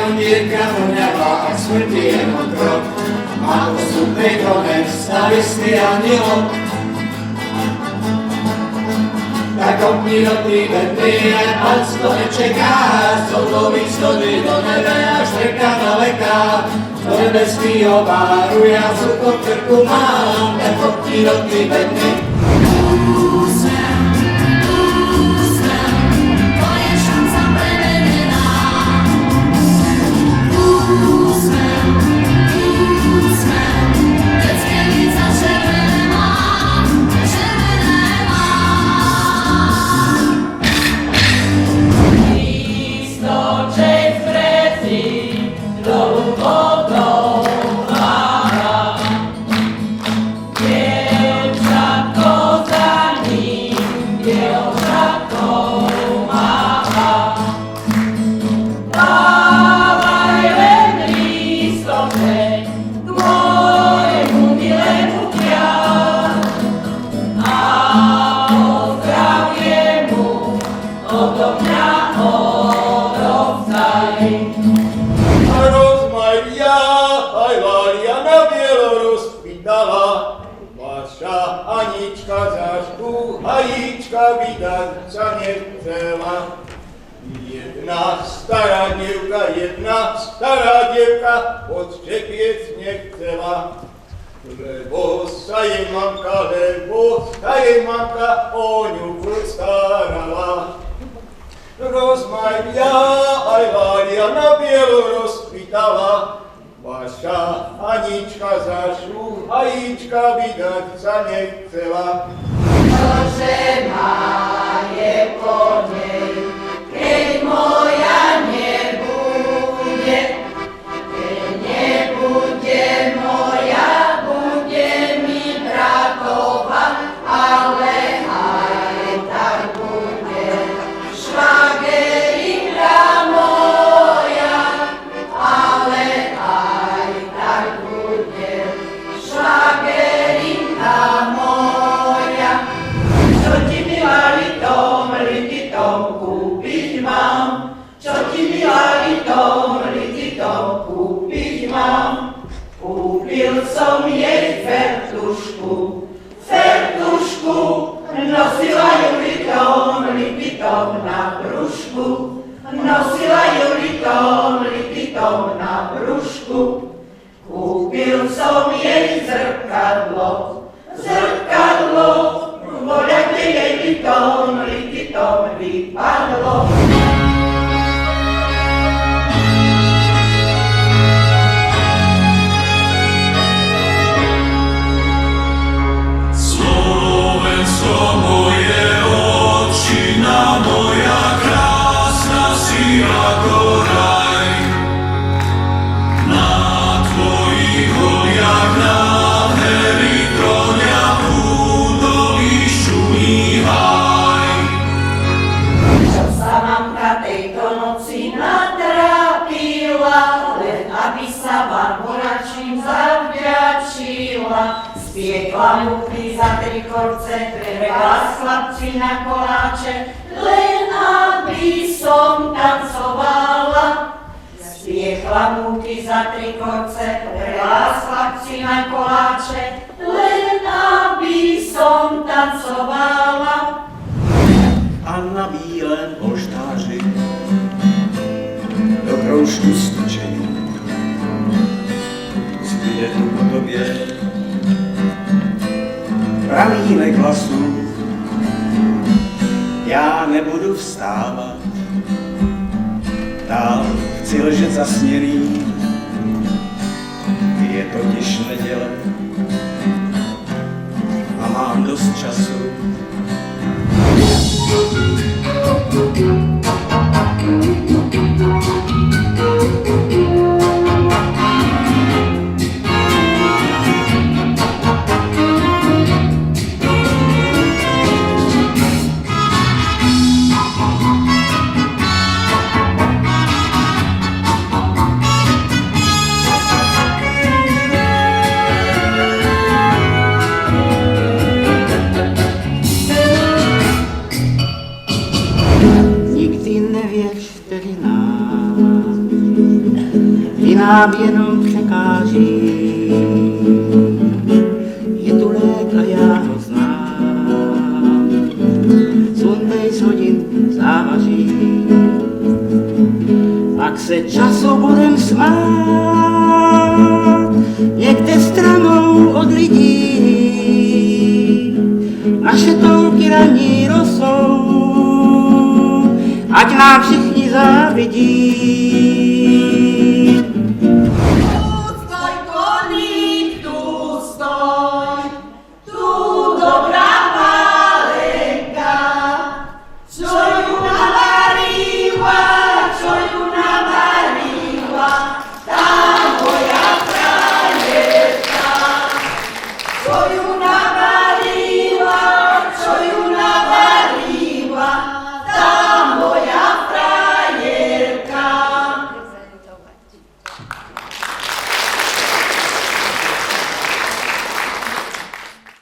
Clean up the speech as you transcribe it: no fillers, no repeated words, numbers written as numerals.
on dierka voňavá, a smrti jenom krok. Má posudnej konec, stavistný anielom. Tak kopni do tý bedny, ať to nečeká, stodlových stody do nebe a štreka daleka. Do nebeskýho báru ja zrukom krku mám, tak kopni do tý bedny. Hajíčka vydať sa nechcela. Jedna stará dievka odštepiec nechcela. Lebo sa jej mamka o ňu starala. Rozmaria aj Lária na bielo rozpýtala. Vaša Anička zašu hajíčka vydať sa nechcela. Nože má je po nej, keď moja nebude. Keď nebude moja, bude mi bratová, ale aj tak bude. Švagerinka moja, ale aj tak bude. Švagerinka moja. Čo ti milá litom kúpiť mám? Čo ti milá litom kúpiť mám? Kúpil som jej fertušku, nosila ju lipitom na brúšku, nosila ju lipitom na brúšku. Kúpil som jej zrkadlo, voľa, kde jej lipitom vypadlo. Slovensko moje, otčina moja, krásna si ako raj. Na tvojich holiach nádhery kronia údolí šumí haj. Čo sa mamka tejto noci natrápila, len aby sa vám boračím zavďačila. Spiekla múky za 3 korce, prepala chlapci na koláče, len aby som tancovala. Spiekla múky za 3 korce, prepala chlapci na koláče, len aby som tancovala. A na bílém polštáři do kroužku stučení zbyde tu po tobě pramínek hlasů. Já nebudu vstávat, dál chci ležet zasněný, je totiž neděle a mám dost času. ty nám jenom překáží. Je tu lék a já ho znám, slundej z hodin závaží. Pak se času budem smát, někde stranou od lidí. Naše touky raní rosou, ať nám všichni závidí. Stoj, koník, tu stoj, tu dobrá Malenka, čo ju navarila, tá moja frajerka, čo ju navarila.